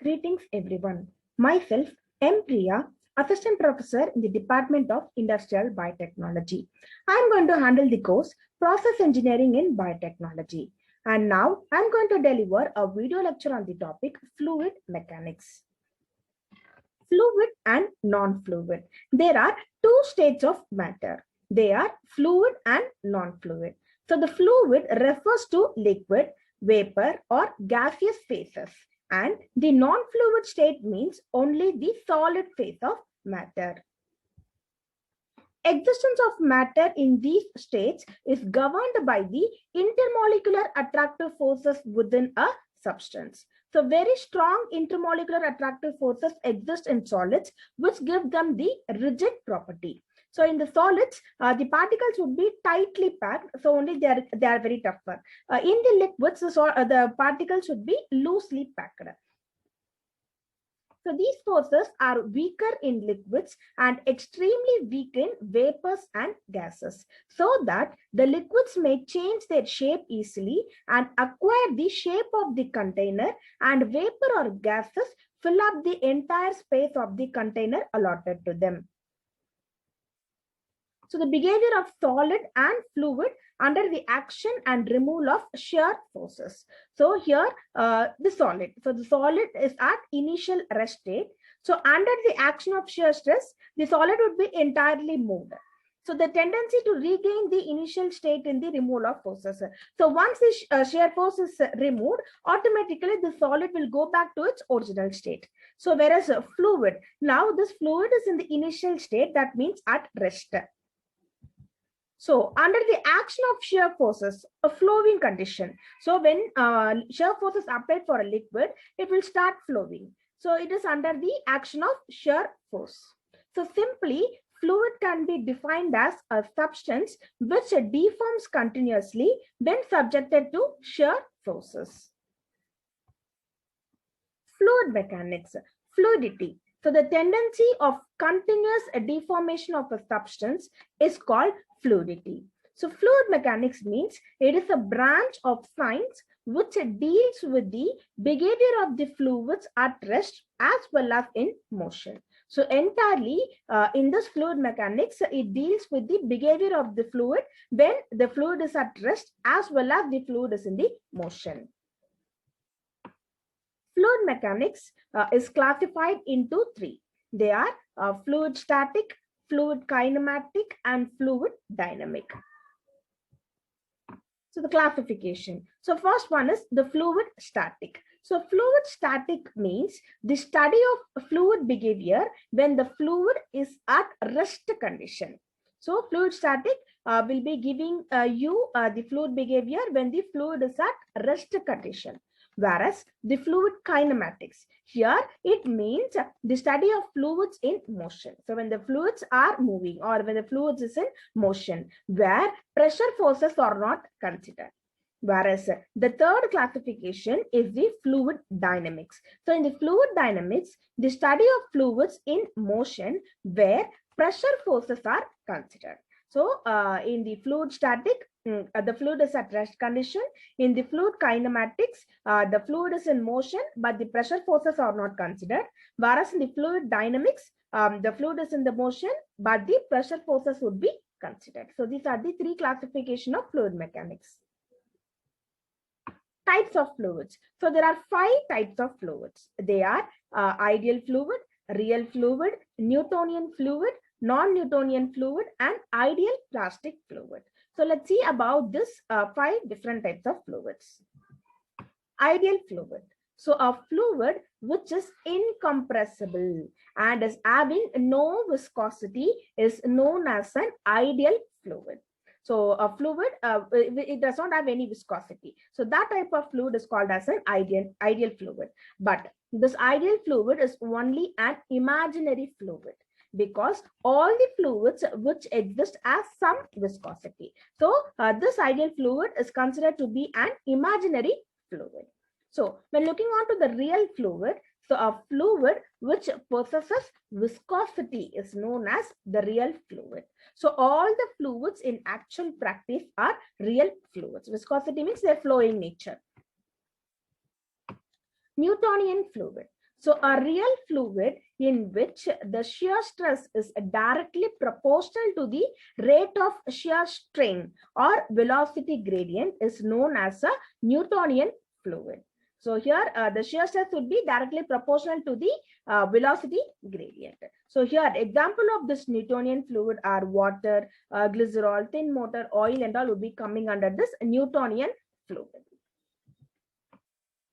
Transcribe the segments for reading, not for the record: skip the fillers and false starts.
Greetings everyone. Myself, M. Priya, Assistant Professor in the Department of Industrial Biotechnology. I am going to handle the course Process Engineering in Biotechnology. And now I am going to deliver a video lecture on the topic Fluid Mechanics. Fluid and non-fluid. There are two states of matter. They are fluid and non-fluid. So the fluid refers to liquid, vapor or gaseous phases. And the non-fluid state means only the solid phase of matter. Existence of matter in these states is governed by the intermolecular attractive forces within a substance. So very strong intermolecular attractive forces exist in solids, which give them the rigid property. So in the solids, the particles would be tightly packed, so only they are very tougher. In the liquids, the particles should be loosely packed. So these forces are weaker in liquids and extremely weak in vapors and gases, so that the liquids may change their shape easily and acquire the shape of the container, and vapor or gases fill up the entire space of the container allotted to them. So the behavior of solid and fluid under the action and removal of shear forces. So here the solid. So the solid is at initial rest state. So under the action of shear stress, the solid would be entirely moved. So the tendency to regain the initial state in the removal of forces. So once the shear force is removed, automatically the solid will go back to its original state. So whereas fluid, now this fluid is in the initial state, that means at rest. So under the action of shear forces, a flowing condition. So when shear forces applied for a liquid, it will start flowing. So it is under the action of shear force. So simply, fluid can be defined as a substance which deforms continuously when subjected to shear forces. Fluid mechanics, fluidity. So the tendency of continuous deformation of a substance is called fluidity. So fluid mechanics means it is a branch of science which deals with the behavior of the fluids at rest as well as in motion. So entirely in this fluid mechanics, it deals with the behavior of the fluid when the fluid is at rest as well as the fluid is in the motion. Fluid mechanics is classified into three. They are fluid static, fluid kinematic, and fluid dynamic. So the classification. So first one is the fluid static. So fluid static means the study of fluid behavior when the fluid is at rest condition. So fluid static will be giving you the fluid behavior when the fluid is at rest condition. Whereas the fluid kinematics, here it means the study of fluids in motion. So when the fluids are moving or when the fluids is in motion, where pressure forces are not considered. Whereas the third classification is the fluid dynamics. So in the fluid dynamics, the study of fluids in motion where pressure forces are considered. So in the fluid static, the fluid is at rest condition. In the fluid kinematics, the fluid is in motion, but the pressure forces are not considered. Whereas in the fluid dynamics, the fluid is in the motion, but the pressure forces would be considered. So these are the three classifications of fluid mechanics. Types of fluids. So there are 5 types of fluids. They are ideal fluid, real fluid, Newtonian fluid, non-Newtonian fluid, and ideal plastic fluid. So let's see about this 5 different types of fluids. Ideal fluid. So a fluid which is incompressible and is having no viscosity is known as an ideal fluid. So a fluid, it does not have any viscosity. So that type of fluid is called as an ideal fluid. But this ideal fluid is only an imaginary fluid, because all the fluids which exist have some viscosity. So this ideal fluid is considered to be an imaginary fluid. So when looking on to the real fluid, so a fluid which possesses viscosity is known as the real fluid. So all the fluids in actual practice are real fluids. Viscosity means their flowing nature. Newtonian fluid. So a real fluid in which the shear stress is directly proportional to the rate of shear strain or velocity gradient is known as a Newtonian fluid. So here the shear stress would be directly proportional to the velocity gradient. So here example of this Newtonian fluid are water, glycerol, thin motor oil and all would be coming under this Newtonian fluid.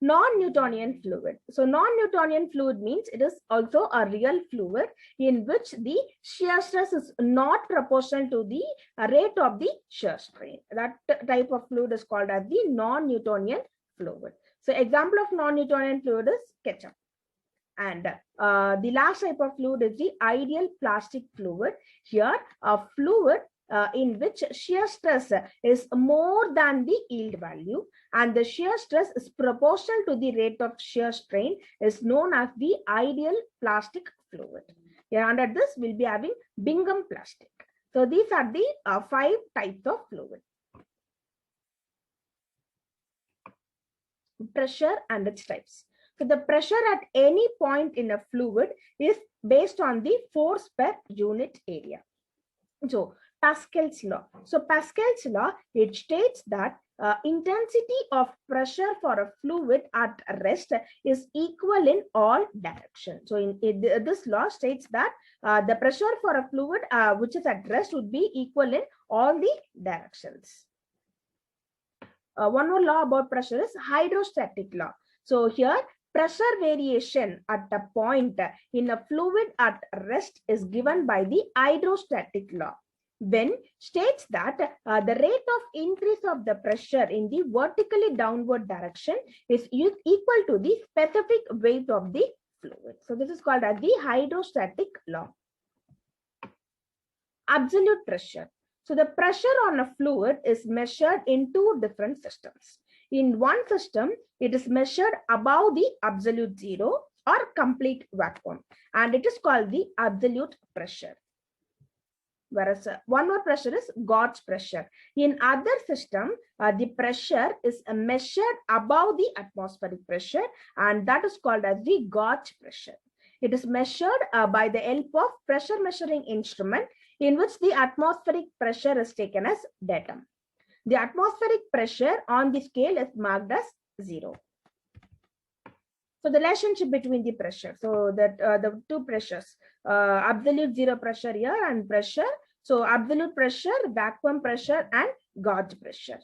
Non-Newtonian fluid. So non-Newtonian fluid means it is also a real fluid in which the shear stress is not proportional to the rate of the shear strain. That type of fluid is called as the non-Newtonian fluid. So example of non-Newtonian fluid is ketchup. And the last type of fluid is the ideal plastic fluid. Here a fluid in which shear stress is more than the yield value and the shear stress is proportional to the rate of shear strain is known as the ideal plastic fluid. Here under this we'll be having Bingham plastic. So these are the 5 types of fluid. Pressure and its types. So the pressure at any point in a fluid is based on the force per unit area. So Pascal's law. So Pascal's law, it states that intensity of pressure for a fluid at rest is equal in all directions. So this law states that the pressure for a fluid which is at rest would be equal in all the directions. One more law about pressure is hydrostatic law. So here pressure variation at a point in a fluid at rest is given by the hydrostatic law, when states that the rate of increase of the pressure in the vertically downward direction is equal to the specific weight of the fluid. So this is called as the hydrostatic law. Absolute pressure. So the pressure on a fluid is measured in 2 different systems. In one system, it is measured above the absolute zero or complete vacuum, and it is called the absolute pressure. Whereas one more pressure is gauge pressure. In other system, the pressure is measured above the atmospheric pressure, and that is called as the gauge pressure. It is measured by the help of pressure measuring instrument in which the atmospheric pressure is taken as datum. The atmospheric pressure on the scale is marked as 0. So the relationship between the pressure, so that the 2 pressures, absolute 0 pressure here and pressure. So absolute pressure, vacuum pressure and gauge pressure.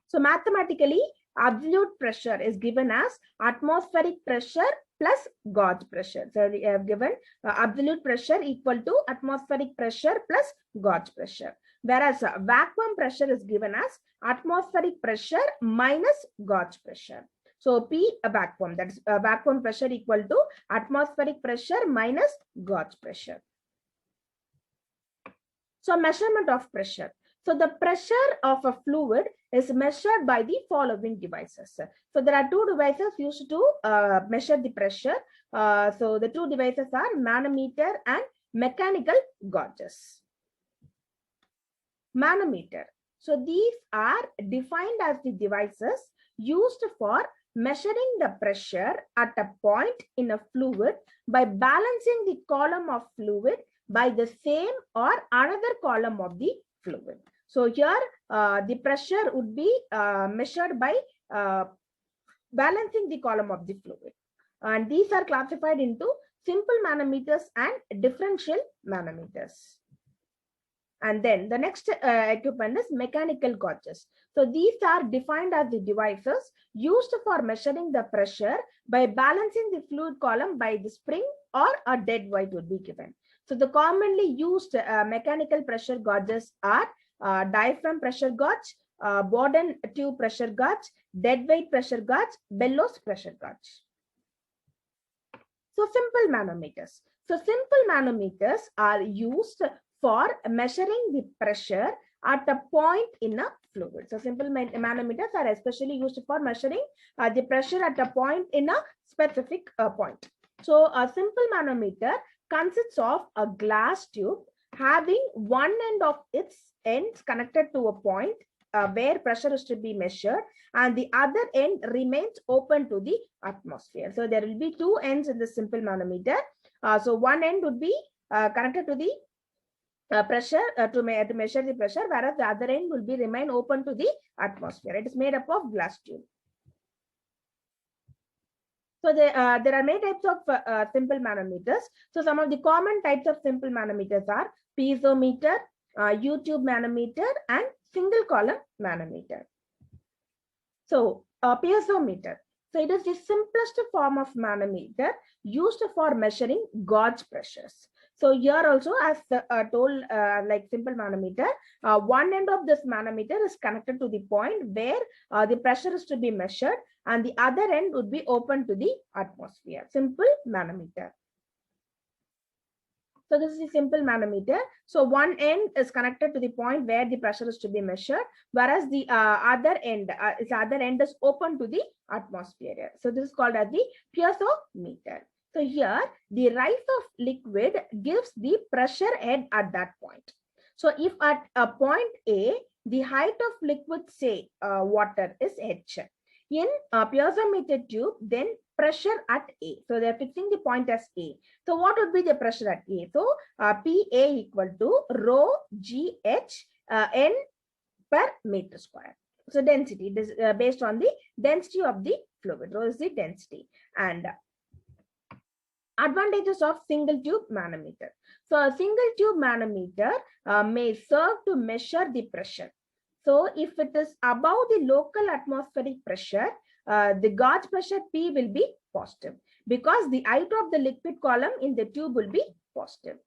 So mathematically, absolute pressure is given as atmospheric pressure plus gauge pressure. So we have given absolute pressure equal to atmospheric pressure plus gauge pressure. Whereas vacuum pressure is given as atmospheric pressure minus gauge pressure. So P vacuum, that is vacuum pressure equal to atmospheric pressure minus gauge pressure. So measurement of pressure. So the pressure of a fluid is measured by the following devices. So there are 2 devices used to measure the pressure. So the 2 devices are manometer and mechanical gauges. Manometer. So these are defined as the devices used for measuring the pressure at a point in a fluid by balancing the column of fluid by the same or another column of the fluid. So here the pressure would be measured by balancing the column of the fluid. And these are classified into simple manometers and differential manometers. And then the next equipment is mechanical gauges. So these are defined as the devices used for measuring the pressure by balancing the fluid column by the spring or a dead weight would be given. So the commonly used mechanical pressure gauges are diaphragm pressure gauge, Borden tube pressure gauge, dead weight pressure gauge, bellows pressure gauge. So simple manometers. So simple manometers are used for measuring the pressure at a point in a fluid. So simple manometers are especially used for measuring the pressure at a point in a specific point. So a simple manometer consists of a glass tube having one end of its ends connected to a point where pressure is to be measured, and the other end remains open to the atmosphere. So there will be two ends in the simple manometer. So one end would be connected to the pressure to measure the pressure, whereas the other end will be remain open to the atmosphere. It is made up of glass tube. So there are many types of simple manometers. So some of the common types of simple manometers are piezometer, U-tube manometer, and single column manometer. So piezometer. So it is the simplest form of manometer used for measuring gauge pressures. So here also, as told, like simple manometer, one end of this manometer is connected to the point where the pressure is to be measured, and the other end would be open to the atmosphere. Simple manometer. So this is the simple manometer. So one end is connected to the point where the pressure is to be measured, whereas the other end is open to the atmosphere. So this is called as the piezometer. So here the rise of liquid gives the pressure head at that point. So if at a point A, the height of liquid, say water, is h, in a piezometer tube, then pressure at A. So they are fixing the point as A. So what would be the pressure at A? So PA equal to rho GH N per meter square. So density, this based on the density of the fluid. Rho is the density. And advantages of single tube manometer. So a single tube manometer may serve to measure the pressure. So if it is above the local atmospheric pressure, the gauge pressure P will be positive, because the height of the liquid column in the tube will be positive.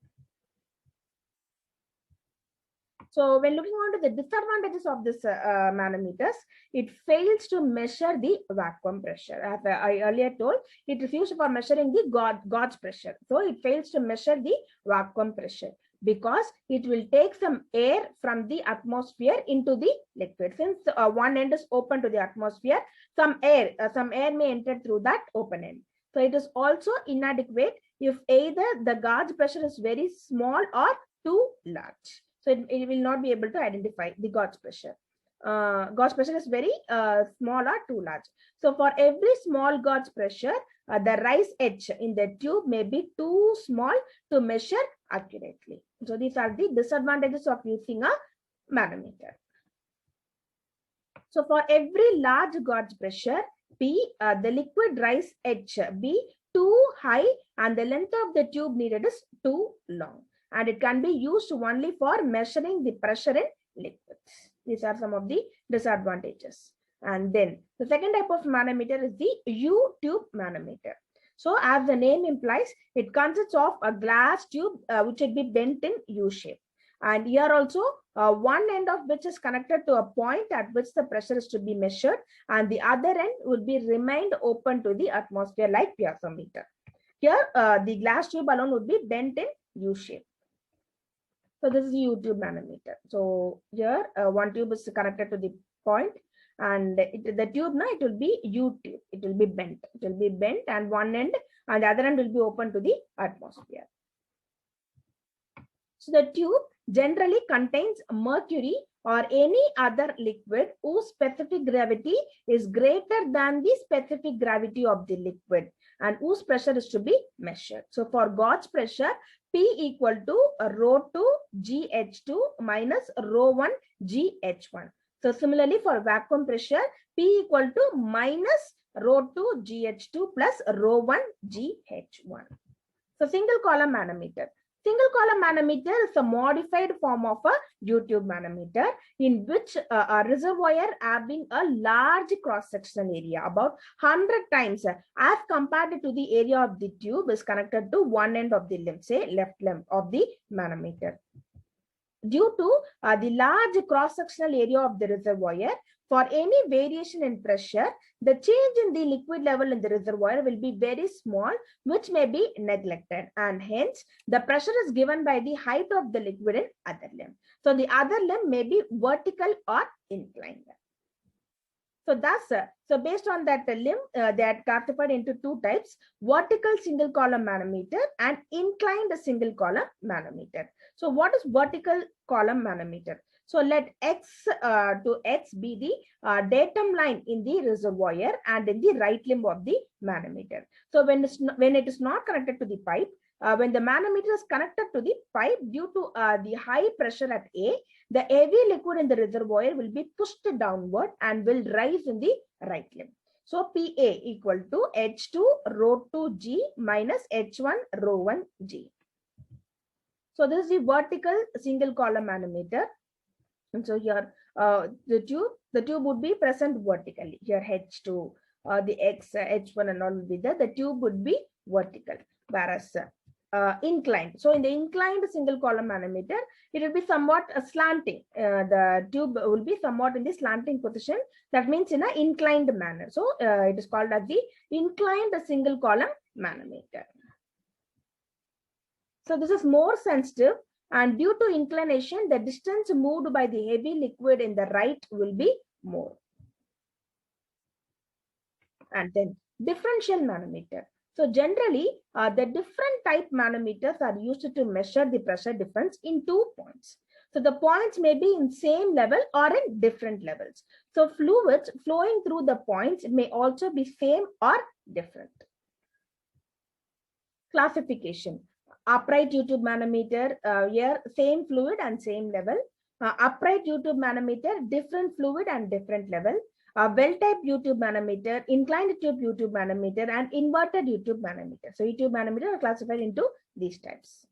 So when looking on to the disadvantages of this manometers, it fails to measure the vacuum pressure. As I earlier told, it is used for measuring the gauge pressure. So it fails to measure the vacuum pressure, because it will take some air from the atmosphere into the liquid. Since one end is open to the atmosphere, some air may enter through that open end. So it is also inadequate if either the gauge pressure is very small or too large. So it will not be able to identify the gauge pressure. Gauge pressure is very small or too large. So for every small gauge pressure, the rise H in the tube may be too small to measure accurately. So these are the disadvantages of using a manometer. So for every large gauge pressure P, the liquid rise H be too high and the length of the tube needed is too long. And it can be used only for measuring the pressure in liquids. These are some of the disadvantages. And then the second type of manometer is the U-tube manometer. So as the name implies, it consists of a glass tube which would be bent in U shape. And here also one end of which is connected to a point at which the pressure is to be measured, and the other end will be remained open to the atmosphere like piezometer. Here the glass tube alone would be bent in U shape. So this is the U-tube manometer. So here one tube is connected to the point, and the tube now, it will be U-tube. It will be bent. It will be bent, and one end and the other end will be open to the atmosphere. So the tube generally contains mercury or any other liquid whose specific gravity is greater than the specific gravity of the liquid and whose pressure is to be measured. So for gauge pressure, P equal to rho 2 GH2 minus rho 1 GH1. So similarly for vacuum pressure, P equal to minus rho 2 GH2 plus rho 1 GH1. So single column manometer. Single column manometer is a modified form of a U-tube manometer in which a reservoir having a large cross-sectional area, about 100 times as compared to the area of the tube, is connected to one end of the limb, say left limb of the manometer. Due to the large cross-sectional area of the reservoir, for any variation in pressure, the change in the liquid level in the reservoir will be very small, which may be neglected, and hence the pressure is given by the height of the liquid in other limb. So the other limb may be vertical or inclined. So thus, so based on that limb, they are classified into two types: vertical single column manometer and inclined single column manometer. So what is vertical column manometer? So let X to X be the datum line in the reservoir and in the right limb of the manometer. So when it is not connected to the pipe, when the manometer is connected to the pipe, due to the high pressure at A, the heavy liquid in the reservoir will be pushed downward and will rise in the right limb. So PA equal to H2 rho 2 G minus H1 rho 1 G. So this is the vertical single column manometer. And so here the tube would be present vertically. Here H2, the X, H1 and all will be there. The tube would be vertical, whereas inclined. So in the inclined single column manometer, it will be somewhat slanting. The tube will be somewhat in the slanting position. That means in an inclined manner. So it is called as the inclined single column manometer. So this is more sensitive, and due to inclination, the distance moved by the heavy liquid in the right will be more. And then differential manometer. So generally, the different type manometers are used to measure the pressure difference in 2 points. So the points may be in same level or in different levels. So fluids flowing through the points may also be same or different. Classification. Upright U-tube manometer, here same fluid and same level. Upright U-tube manometer, different fluid and different level. Well-type U-tube manometer, inclined tube U-tube manometer, and inverted U-tube manometer. So U-tube manometer are classified into these types.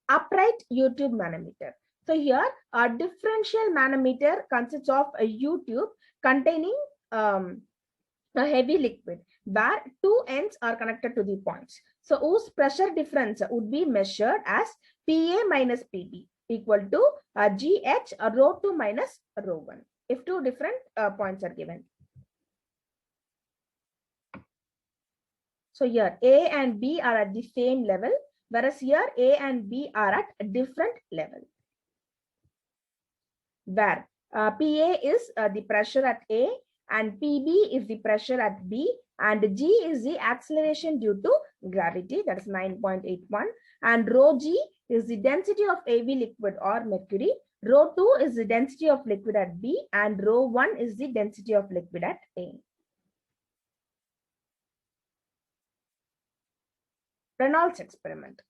Upright U-tube manometer. So here a differential manometer consists of a U-tube containing a heavy liquid, where 2 ends are connected to the points. So whose pressure difference would be measured as PA minus PB equal to GH rho 2 minus rho 1 if 2 different points are given. So here A and B are at the same level, whereas here A and B are at a different level. Where PA is the pressure at A, and PB is the pressure at B, and G is the acceleration due to gravity, that is 9.81, and rho G is the density of heavy liquid or mercury, rho 2 is the density of liquid at B, and rho 1 is the density of liquid at A. Reynolds experiment.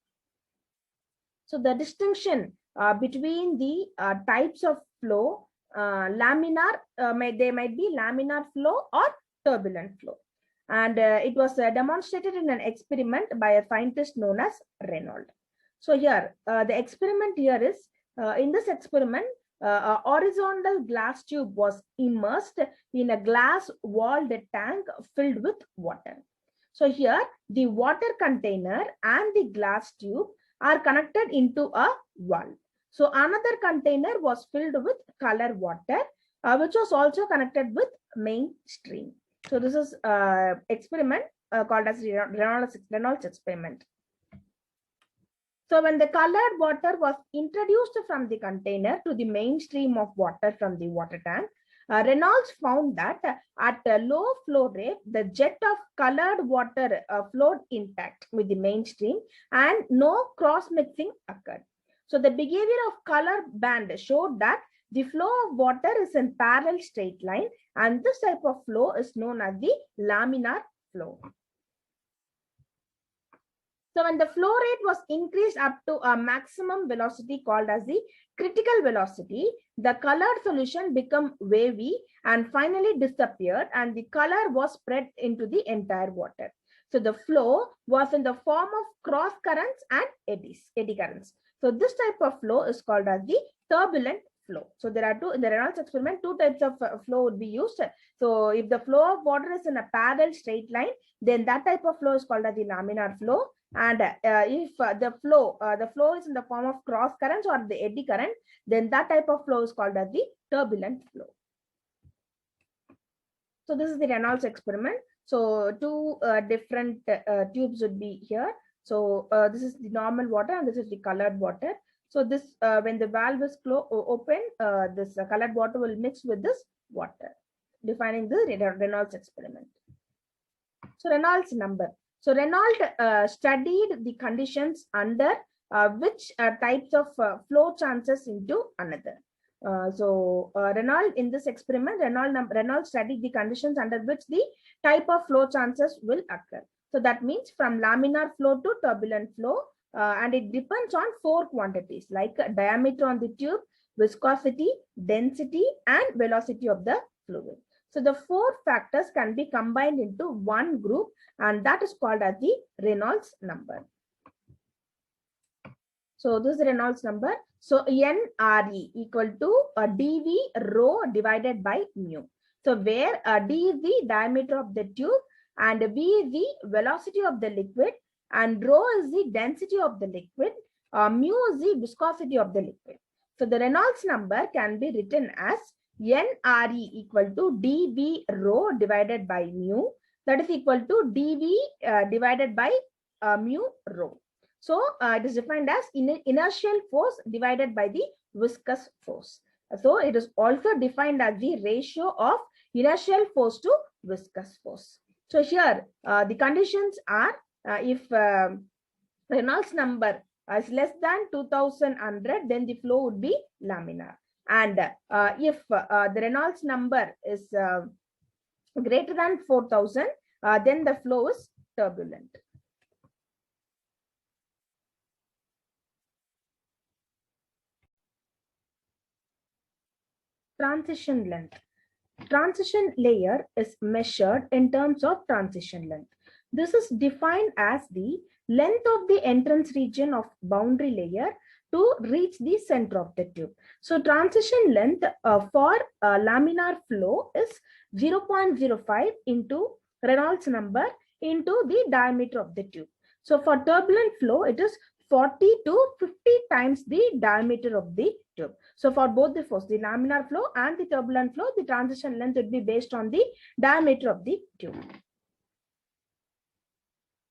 So the distinction between the types of flow, laminar, they might be laminar flow or turbulent flow. And it was demonstrated in an experiment by a scientist known as Reynolds. So here, the experiment here is, in this experiment, a horizontal glass tube was immersed in a glass walled tank filled with water. So here, the water container and the glass tube are connected into a valve. So another container was filled with color water, which was also connected with main stream. So this is experiment called as Reynolds experiment. So when the colored water was introduced from the container to the main stream of water from the water tank, Reynolds found that at a low flow rate, the jet of colored water flowed intact with the main stream and no cross mixing occurred. So the behavior of color band showed that the flow of water is in parallel straight line, and this type of flow is known as the laminar flow. So when the flow rate was increased up to a maximum velocity called as the critical velocity, the colored solution became wavy and finally disappeared, and the color was spread into the entire water. So the flow was in the form of cross currents and eddy currents. So this type of flow is called as the turbulent flow. So there are two, in the Reynolds experiment, 2 types of flow would be used. So if the flow of water is in a parallel straight line, then that type of flow is called as the laminar flow. And if the flow is in the form of cross currents or the eddy current, then that type of flow is called as the turbulent flow. So this is the Reynolds experiment. So 2 different tubes would be here. So this is the normal water and this is the colored water. So this when the valve is open, this colored water will mix with this water, defining the Reynolds experiment. So Reynolds number. So Reynolds studied the conditions under which types of flow chances into another. Reynolds, in this experiment, Reynolds studied the conditions under which the type of flow chances will occur. So that means from laminar flow to turbulent flow, and it depends on 4 quantities like diameter on the tube, viscosity, density, and velocity of the fluid. So the 4 factors can be combined into one group, and that is called as the Reynolds number. So this is Reynolds number. So NRE equal to dV rho divided by mu. So where d is the diameter of the tube and v is the velocity of the liquid and rho is the density of the liquid, mu is the viscosity of the liquid. So the Reynolds number can be written as NRE equal to dV rho divided by mu, that is equal to dV divided by mu rho. So it is defined as inertial force divided by the viscous force. So it is also defined as the ratio of inertial force to viscous force. So here the conditions are if Reynolds number is less than 2100, then the flow would be laminar. And if the Reynolds number is greater than 4000, then the flow is turbulent. Transition length. Transition layer is measured in terms of transition length. This is defined as the length of the entrance region of boundary layer to reach the center of the tube. So transition length for laminar flow is 0.05 into Reynolds number into the diameter of the tube. So for turbulent flow, it is 40 to 50 times the diameter of the tube. So for both the force, the laminar flow and the turbulent flow, the transition length would be based on the diameter of the tube.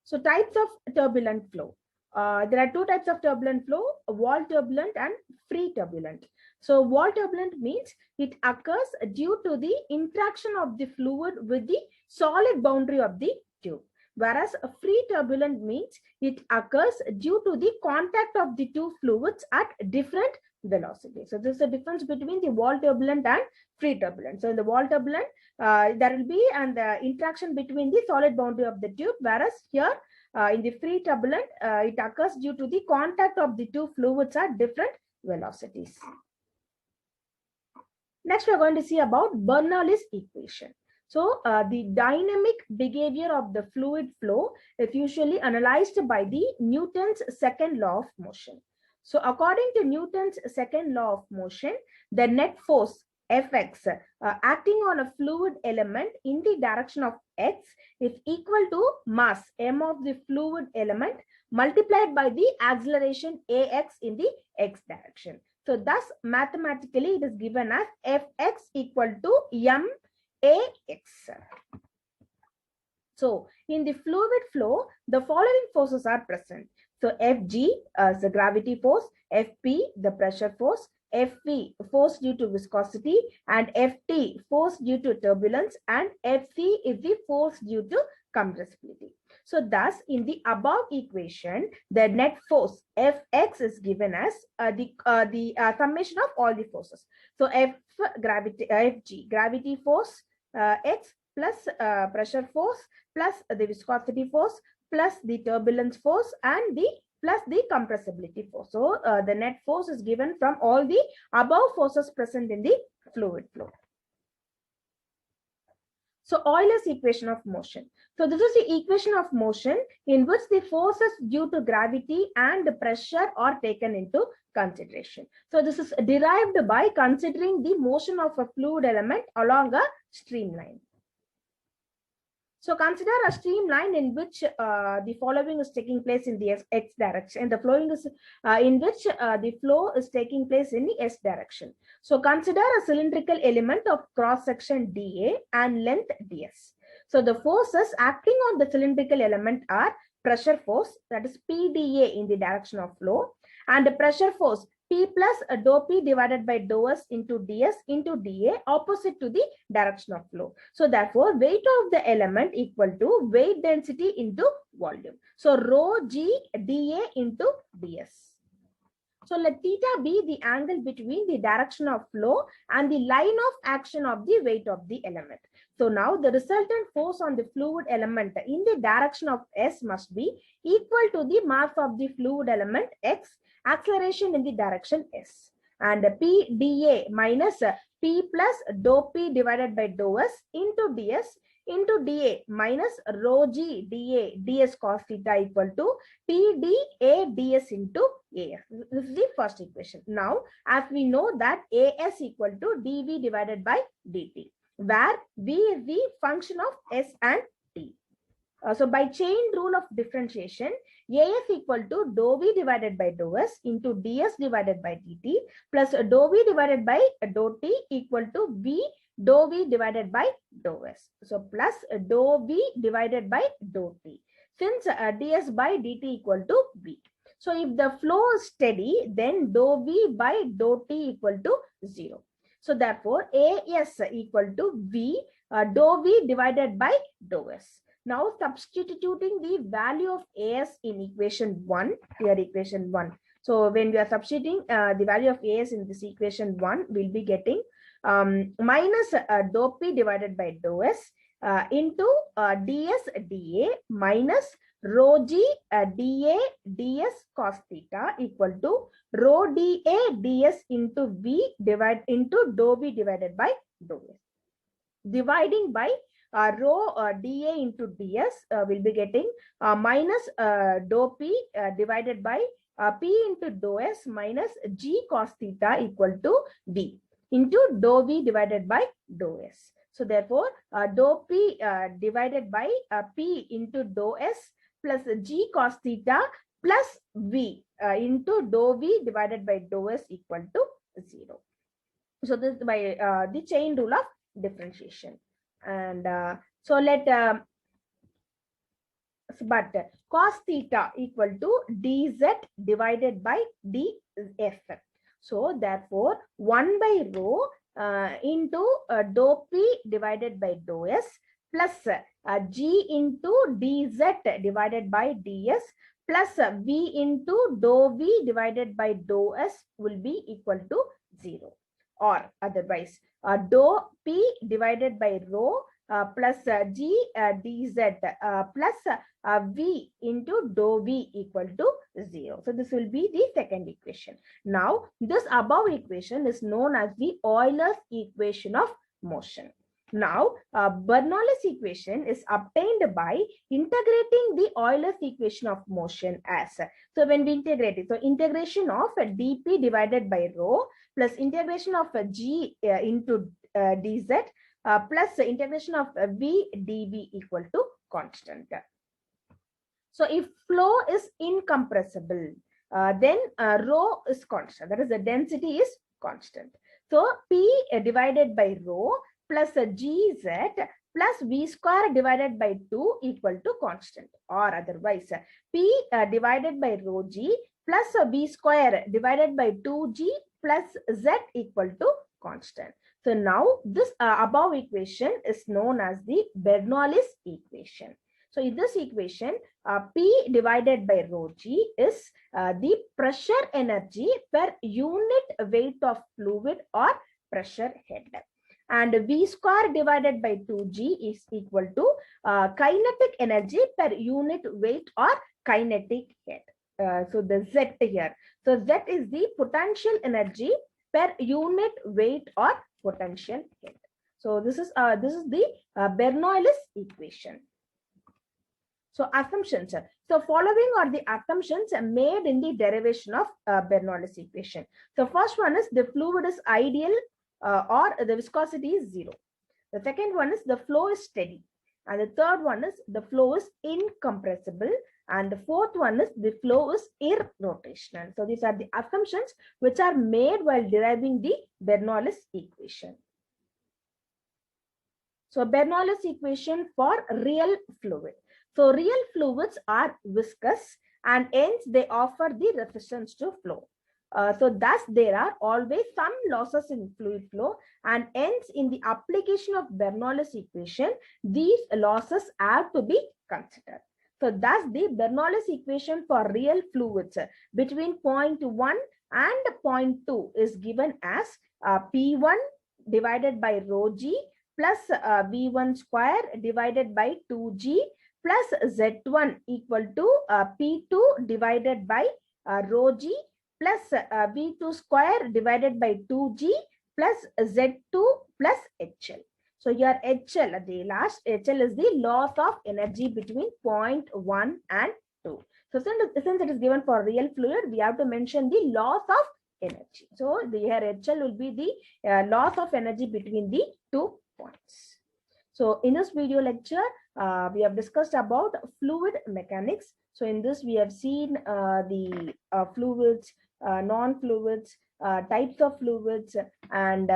So types of turbulent flow. There are 2 types of turbulent flow, wall turbulent and free turbulent. So wall turbulent means it occurs due to the interaction of the fluid with the solid boundary of the tube. Whereas a free turbulent means it occurs due to the contact of the 2 fluids at different velocities. So this is the difference between the wall turbulent and free turbulent. So in the wall turbulent, there will be an interaction between the solid boundary of the tube, whereas here in the free turbulent, it occurs due to the contact of the 2 fluids at different velocities. Next, we are going to see about Bernoulli's equation. So the dynamic behavior of the fluid flow is usually analyzed by the Newton's second law of motion. So according to Newton's second law of motion, the net force Fx acting on a fluid element in the direction of x is equal to mass m of the fluid element multiplied by the acceleration ax in the x direction. So thus mathematically it is given as Fx equal to m ax. So in the fluid flow, the following forces are present. So Fg is the gravity force, Fp the pressure force, Fv force due to viscosity, and Ft force due to turbulence, and Fc is the force due to compressibility. So thus in the above equation, the net force Fx is given as the summation of all the forces. So Fg gravity force x plus pressure force plus the viscosity force plus the turbulence force and the plus the compressibility force. So the net force is given from all the above forces present in the fluid flow. So Euler's equation of motion. So this is the equation of motion in which the forces due to gravity and pressure are taken into consideration. So this is derived by considering the motion of a fluid element along a streamline. So consider a streamline in which the following is taking place in the x direction, and the flowing is in which the flow is taking place in the s direction. So consider a cylindrical element of cross section dA and length ds. So the forces acting on the cylindrical element are pressure force, that is PdA in the direction of flow, and the pressure force P plus dou P divided by dou S into ds into dA opposite to the direction of flow. So therefore, weight of the element equal to weight density into volume. So rho g dA into ds. So let theta be the angle between the direction of flow and the line of action of the weight of the element. So now the resultant force on the fluid element in the direction of S must be equal to the mass of the fluid element X, acceleration in the direction S. And P dA minus P plus dou P divided by dou S into ds into dA minus rho g dA ds cos theta equal to P dA ds into AS. This is the first equation. Now, as we know that AS equal to dV divided by dt, where V is the function of S and T. So by chain rule of differentiation, AS equal to dou V divided by dou S into ds divided by dt plus dou V divided by dou T equal to V dou V divided by dou S. So plus dou V divided by dou T. Since ds by dt equal to V. So if the flow is steady, then dou V by dou T equal to 0. So therefore, AS equal to V dou V divided by dou S. Now substituting the value of AS in equation 1, here equation 1. So when we are substituting the value of AS in this equation 1, we'll be getting minus dou P divided by dou S into ds dA minus rho g dA ds cos theta equal to rho dA ds into V divided into dou V divided by dou S. Dividing by rho dA into ds, will be getting minus dou P divided by P into dou S minus G cos theta equal to V into dou V divided by dou S. So therefore, dou P divided by P into dou S plus G cos theta plus V into dou V divided by dou S equal to 0. So this is by the chain rule of differentiation. And so let but cos theta equal to dz divided by df. So therefore 1 by rho into dou P divided by dou S plus G into dz divided by ds plus V into dou V divided by dou S will be equal to 0. Or otherwise, dou P divided by rho plus G dz plus V into dou V equal to 0. So this will be the second equation. Now, this above equation is known as the Euler's equation of motion. Now, Bernoulli's equation is obtained by integrating the Euler's equation of motion as. So when we integrate it, so integration of dP divided by rho plus integration of G into dz plus integration of V dV equal to constant. So if flow is incompressible, then rho is constant. That is, the density is constant. So P divided by rho plus Gz plus V square divided by 2 equal to constant. Or otherwise, P divided by rho G plus V square divided by 2G plus Z equal to constant. So now this above equation is known as the Bernoulli's equation. So in this equation, P divided by rho G is the pressure energy per unit weight of fluid or pressure head. And V square divided by 2G is equal to kinetic energy per unit weight or kinetic head. So the Z here. So Z is the potential energy per unit weight or potential head. So this is the Bernoulli's equation. So assumptions. So following are the assumptions made in the derivation of Bernoulli's equation. So first one is the fluid is ideal or the viscosity is 0. The second one is the flow is steady. And the third one is the flow is incompressible. And the fourth one is the flow is irrotational. So these are the assumptions which are made while deriving the Bernoulli's equation. So Bernoulli's equation for real fluid. So real fluids are viscous and hence they offer the resistance to flow. So thus there are always some losses in fluid flow, and hence in the application of Bernoulli's equation, these losses have to be considered. So thus the Bernoulli's equation for real fluids between 0.1 and point 2 is given as P1 divided by rho g plus V1 square divided by 2g plus Z1 equal to P2 divided by rho g plus V2 square divided by 2g plus Z2 plus HL. So your HL, the last HL is the loss of energy between point 1 and 2. So since it is given for real fluid, we have to mention the loss of energy. So the here HL will be the loss of energy between the 2 points. So in this video lecture, we have discussed about fluid mechanics. So in this, we have seen the fluids, non-fluids, types of fluids, and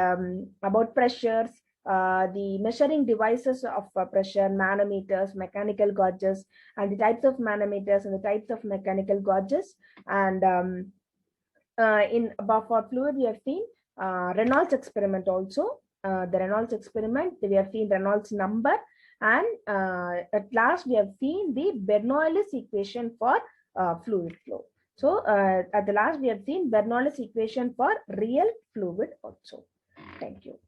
about pressures, the measuring devices of pressure, manometers, mechanical gauges, and the types of manometers and the types of mechanical gauges. And for fluid, we have seen Reynolds experiment also. The Reynolds experiment, we have seen Reynolds number, and at last we have seen the Bernoulli's equation for fluid flow. So at the last we have seen Bernoulli's equation for real fluid also. Thank you.